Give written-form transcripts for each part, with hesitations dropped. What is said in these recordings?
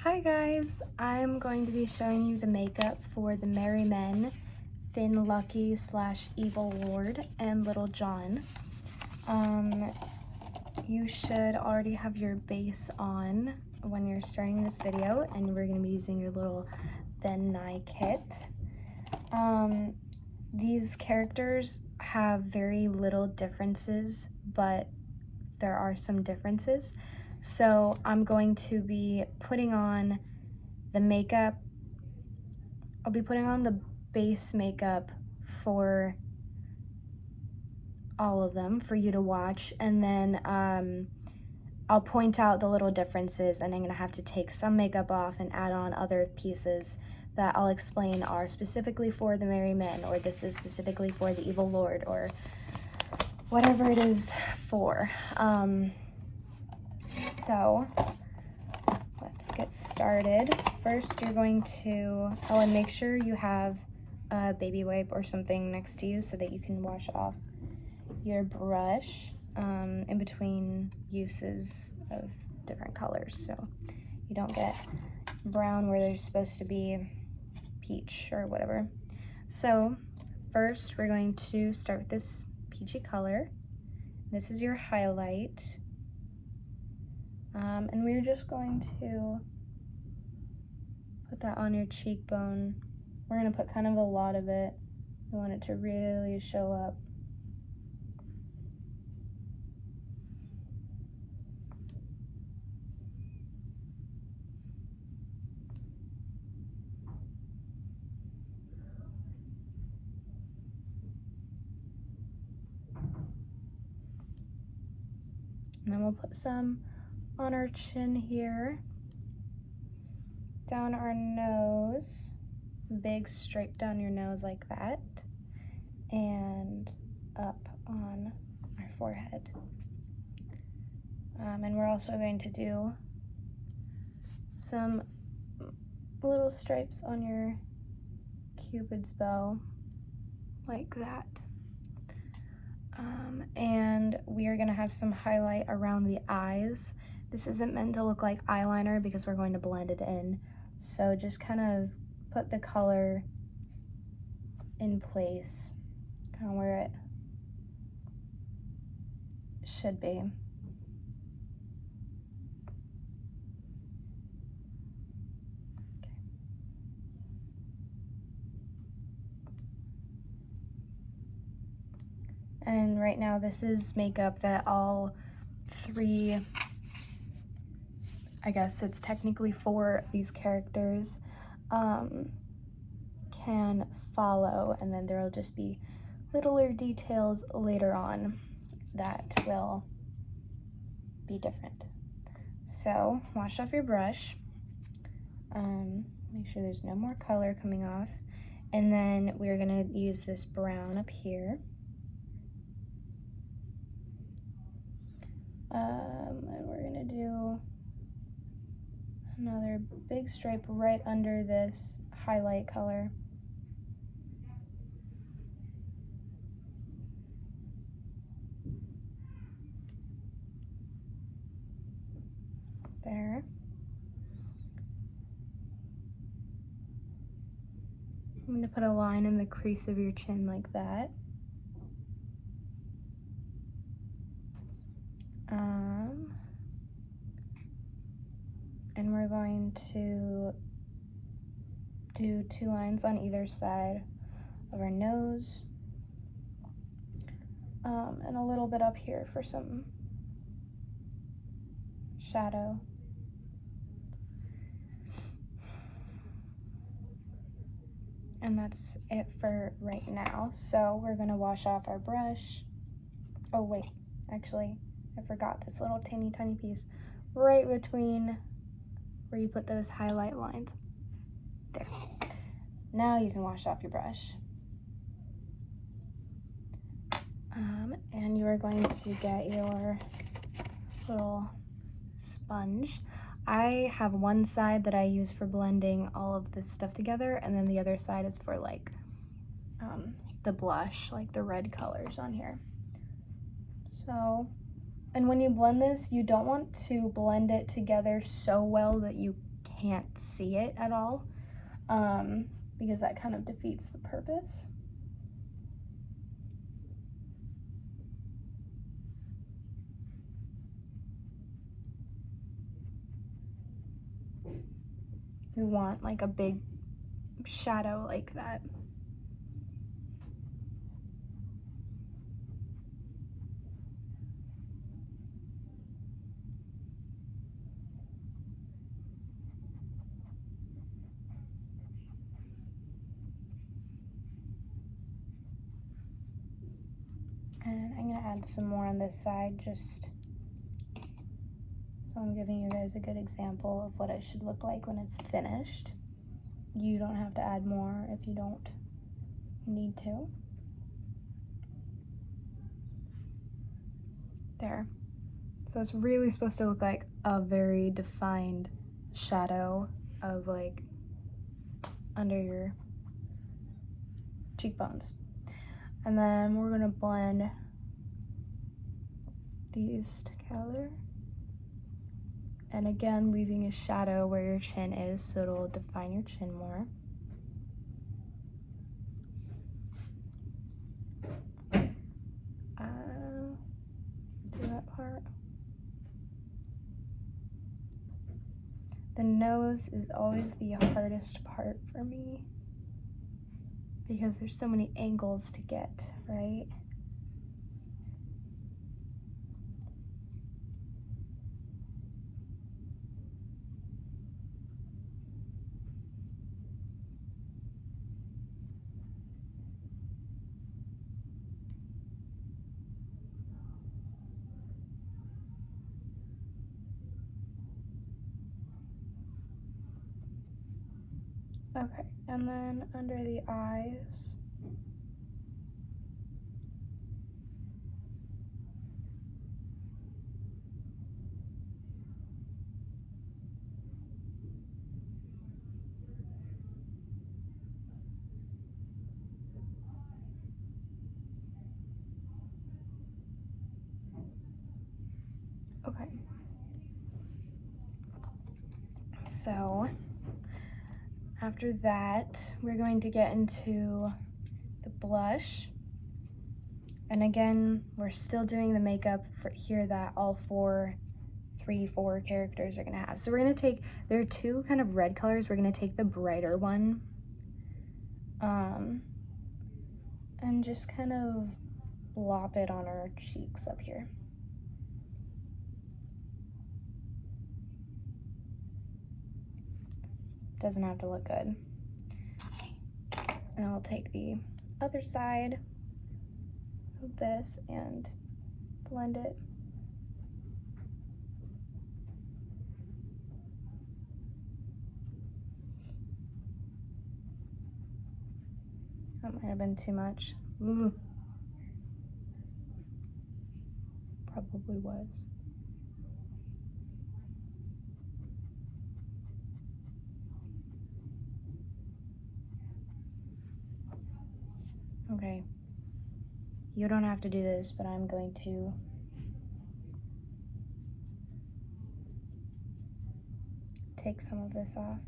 Hi guys, I'm going to be showing you the makeup for the Merry Men, Finn Lucky / Evil Lord, and Little John. You should already have your base on when you're starting this video, and we're going to be using your little Ben Nye kit. These characters have very little differences, but there are some differences. So I'm going to be putting on the makeup. I'll be putting on the base makeup for all of them for you to watch, and then I'll point out the little differences, and I'm gonna have to take some makeup off and add on other pieces that I'll explain are specifically for the Merry Men, or this is specifically for the Evil Lord, or whatever it is for. So let's get started. First, you're going to, and make sure you have a baby wipe or something next to you so that you can wash off your brush in between uses of different colors, so you don't get brown where there's supposed to be peach or whatever. So first, we're going to start with this peachy color. This is your highlight. And we're just going to put that on your cheekbone. We're going to put kind of a lot of it. We want it to really show up. And then we'll put some on our chin here, down our nose, big stripe down your nose like that, and up on our forehead. And we're also going to do some little stripes on your Cupid's bow, like that. And we are gonna have some highlight around the eyes. This isn't meant to look like eyeliner because we're going to blend it in. So just kind of put the color in place, kind of where it should be. And right now this is makeup that all three, I guess it's technically four, these characters can follow, and then there will just be littler details later on that will be different. So wash off your brush, make sure there's no more color coming off, and then we're gonna use this brown up here. And we're gonna do another big stripe right under this highlight color. There. I'm going to put a line in the crease of your chin like that. And we're going to do two lines on either side of our nose. And a little bit up here for some shadow. And that's it for right now. So we're gonna wash off our brush. Oh wait, actually, I forgot this little teeny tiny piece right between where you put those highlight lines. There. Now you can wash off your brush. And you are going to get your little sponge. I have one side that I use for blending all of this stuff together, and then the other side is for like the blush, like the red colors on here. So And when you blend this, you don't want to blend it together so well that you can't see it at all, because that kind of defeats the purpose. We want like a big shadow like that. And I'm gonna add some more on this side, just so I'm giving you guys a good example of what it should look like when it's finished. You don't have to add more if you don't need to. There. So it's really supposed to look like a very defined shadow of like under your cheekbones. And then we're gonna blend these together. And again, leaving a shadow where your chin is so it'll define your chin more. Do that part. The nose is always the hardest part for me because there's so many angles to get, right? Okay, and then under the eyes. Okay. So after that, we're going to get into the blush. And again, we're still doing the makeup for here that all four characters are gonna have. So we're gonna take, there are two kind of red colors. We're gonna take the brighter one and just kind of blop it on our cheeks up here. Doesn't have to look good. And I'll take the other side of this and blend it. That might have been too much. Ooh. Probably was. Okay. You don't have to do this, but I'm going to take some of this off.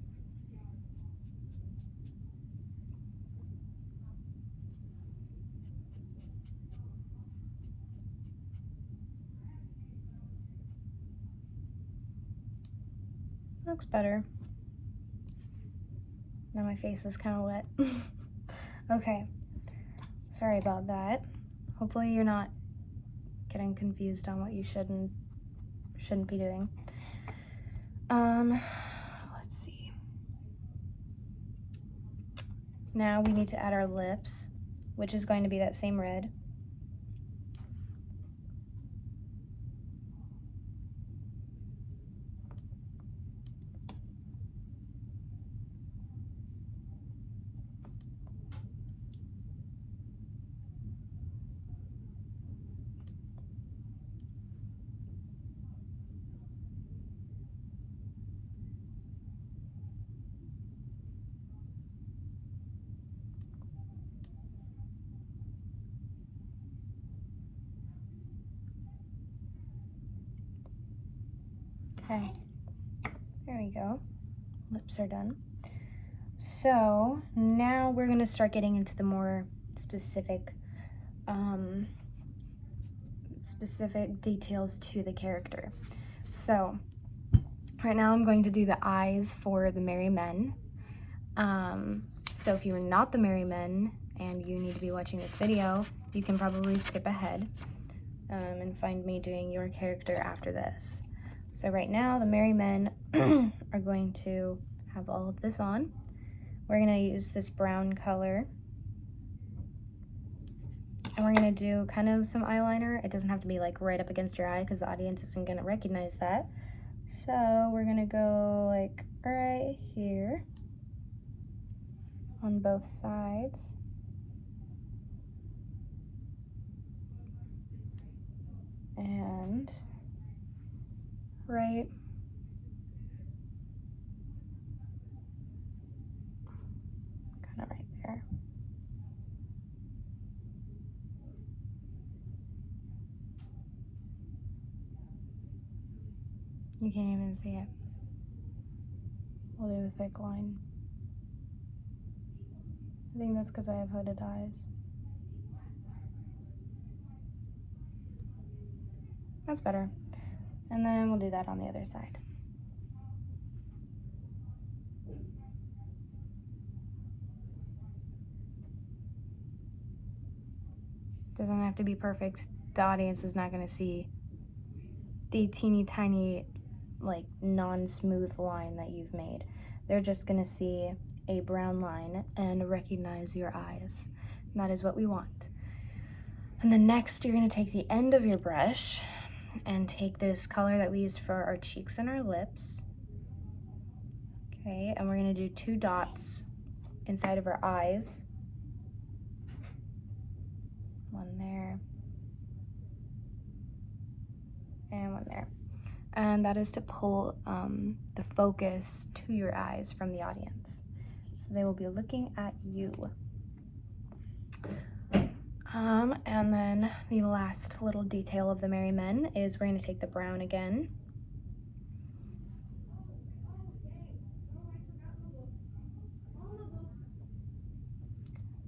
Looks better. Now my face is kind of wet. Okay. Sorry about that. Hopefully you're not getting confused on what you shouldn't be doing. Let's see. Now we need to add our lips, which is going to be that same red. Okay, there we go. Lips are done. So now we're gonna start getting into the more specific details to the character. So right now I'm going to do the eyes for the Merry Men. So if you're not the Merry Men and you need to be watching this video, you can probably skip ahead and find me doing your character after this. So right now the Merry Men are going to have all of this on. We're gonna use this brown color. And we're gonna do kind of some eyeliner. It doesn't have to be like right up against your eye because the audience isn't gonna recognize that. So we're gonna go like right here on both sides. And right kind of right there. You can't even see it. We'll do a thick line. I think that's because I have hooded eyes. That's better. And then we'll do that on the other side. Doesn't have to be perfect. The audience is not going to see the teeny tiny, like, non-smooth line that you've made. They're just going to see a brown line and recognize your eyes. And that is what we want. And then next, you're going to take the end of your brush and take this color that we use for our cheeks and our lips. Okay, and we're going to do 2 dots inside of our eyes. One there. And one there. And that is to pull the focus to your eyes from the audience. So they will be looking at you. And then the last little detail of the Merry Men is we're going to take the brown again.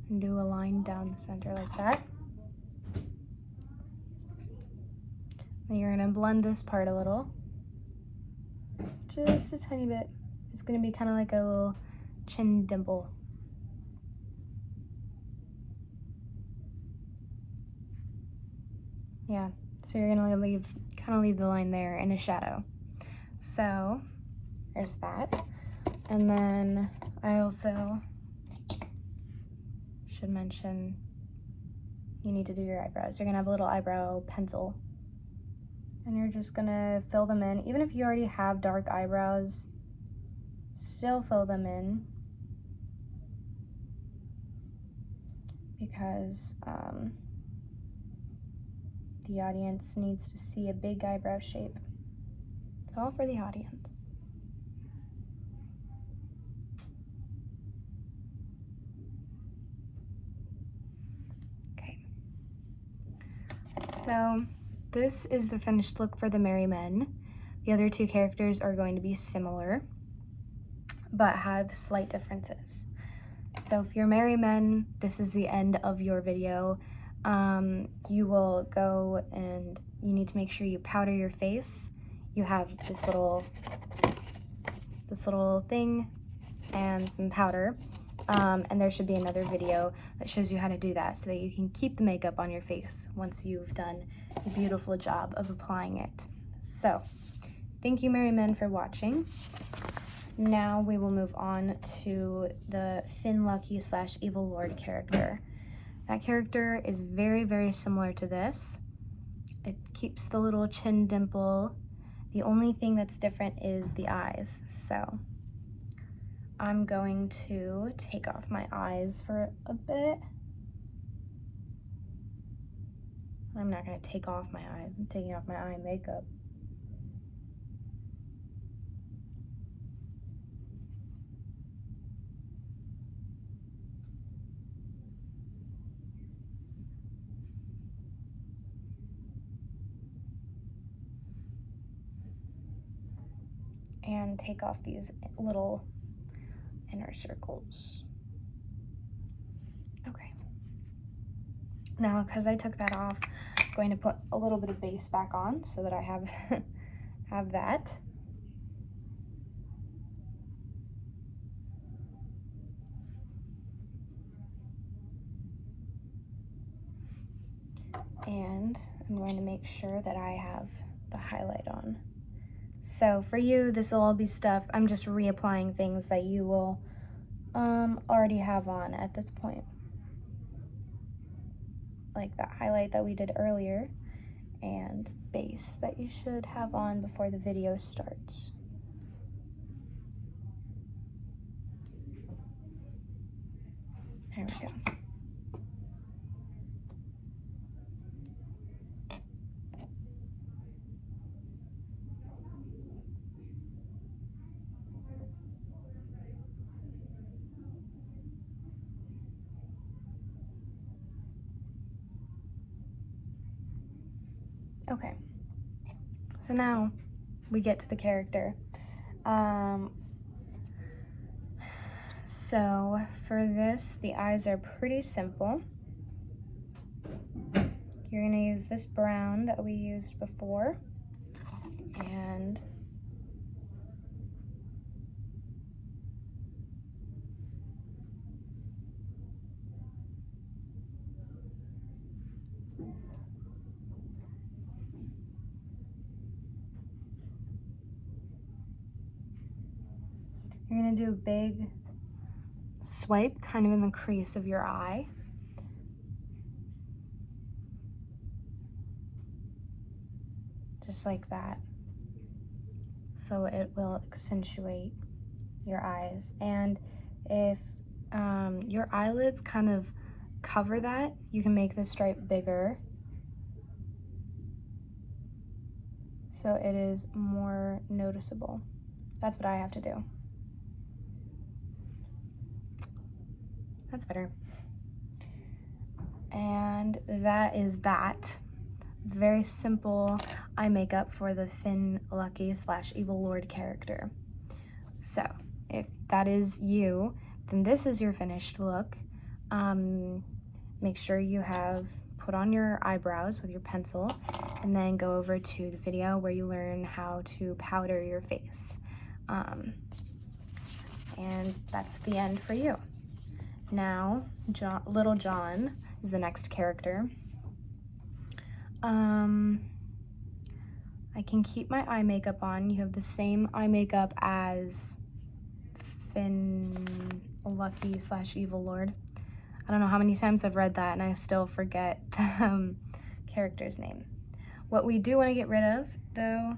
And do a line down the center like that. And you're going to blend this part a little. Just a tiny bit. It's going to be kind of like a little chin dimple. Yeah, so you're gonna kind of leave the line there in a shadow. So there's that. And then I also should mention you need to do your eyebrows. You're gonna have a little eyebrow pencil and you're just gonna fill them in. Even if you already have dark eyebrows, still fill them in because the audience needs to see a big eyebrow shape. It's all for the audience. Okay. So this is the finished look for the Merry Men. The other 2 characters are going to be similar, but have slight differences. So if you're Merry Men, this is the end of your video. You will go and you need to make sure you powder your face. You have this little thing and some powder. And there should be another video that shows you how to do that so that you can keep the makeup on your face once you've done a beautiful job of applying it. So, thank you, Merry Men, for watching. Now we will move on to the Finn Lucky / Evil Lord character. That character is very, very similar to this. It keeps the little chin dimple. The only thing that's different is the eyes. So I'm going to take off my eyes for a bit. I'm not going to take off my eyes. I'm taking off my eye makeup. and take off these little inner circles. Okay. Now, because I took that off, I'm going to put a little bit of base back on so that I have have that. And I'm going to make sure that I have the highlight on. So for you, this will all be stuff, I'm just reapplying things that you will already have on at this point. Like that highlight that we did earlier, and base that you should have on before the video starts. There we go. Okay, so now we get to the character. So for this, the eyes are pretty simple. You're gonna use this brown that we used before, and you're gonna do a big swipe kind of in the crease of your eye. Just like that. So it will accentuate your eyes. And if your eyelids kind of cover that, you can make the stripe bigger so it is more noticeable. That's what I have to do. That's better. And that is that. It's very simple eye makeup for the Finn Lucky / Evil Lord character. So if that is you, then this is your finished look. Make sure you have put on your eyebrows with your pencil, and then go over to the video where you learn how to powder your face. And that's the end for you. Now, Little John is the next character. I can keep my eye makeup on. You have the same eye makeup as Finn Lucky / Evil Lord. I don't know how many times I've read that and I still forget the character's name. What we do want to get rid of, though,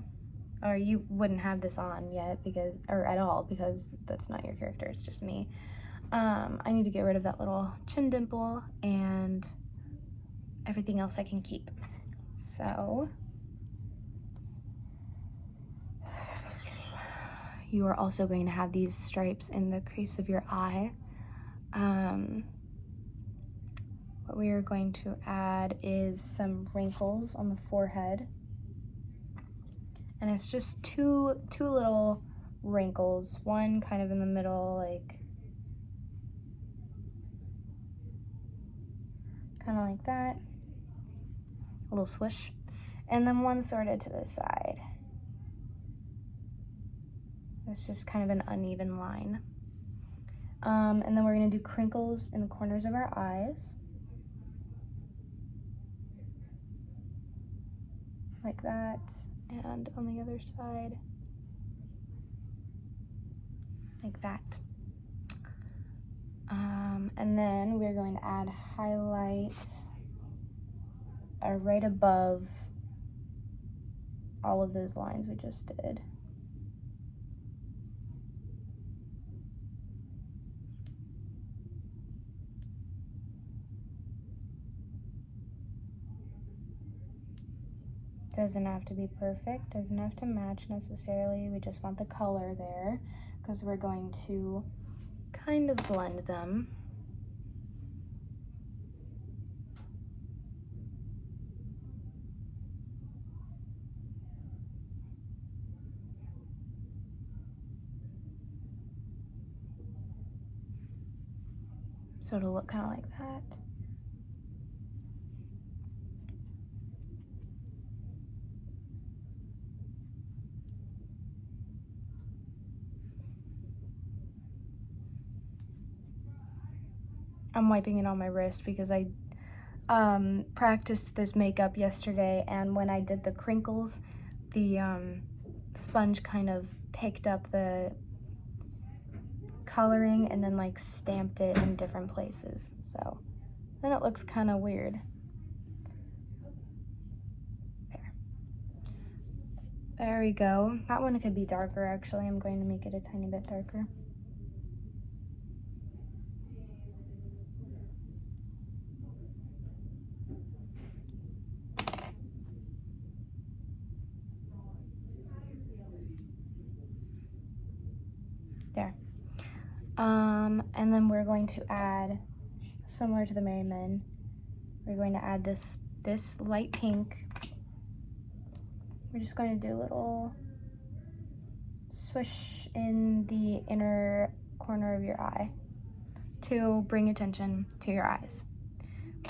or you wouldn't have this on yet because, or at all, because that's not your character, it's just me. I need to get rid of that little chin dimple, and everything else I can keep. So you are also going to have these stripes in the crease of your eye. What we are going to add is some wrinkles on the forehead. And it's just two little wrinkles, one kind of in the middle, like kind of like that, a little swish, and then one sort of to the side. It's just kind of an uneven line. And then we're gonna do crinkles in the corners of our eyes, like that, and on the other side, like that. And then we're going to add highlight right above all of those lines we just did. Doesn't have to be perfect, doesn't have to match necessarily, we just want the color there because we're going to kind of blend them. So it'll look kind of like that. I'm wiping it on my wrist because I practiced this makeup yesterday, and when I did the crinkles, the sponge kind of picked up the coloring and then like stamped it in different places. So then it looks kind of weird. There we go. That one could be darker actually. I'm going to make it a tiny bit darker. There. And then we're going to add, similar to the Merry Men, we're going to add this light pink. We're just going to do a little swish in the inner corner of your eye to bring attention to your eyes.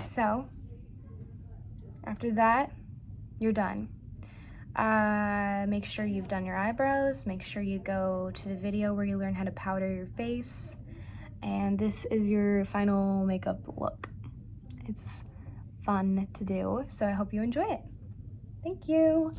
So after that, you're done. Make sure you've done your eyebrows. Make sure you go to the video where you learn how to powder your face. And this is your final makeup look. It's fun to do, so I hope you enjoy it. Thank you.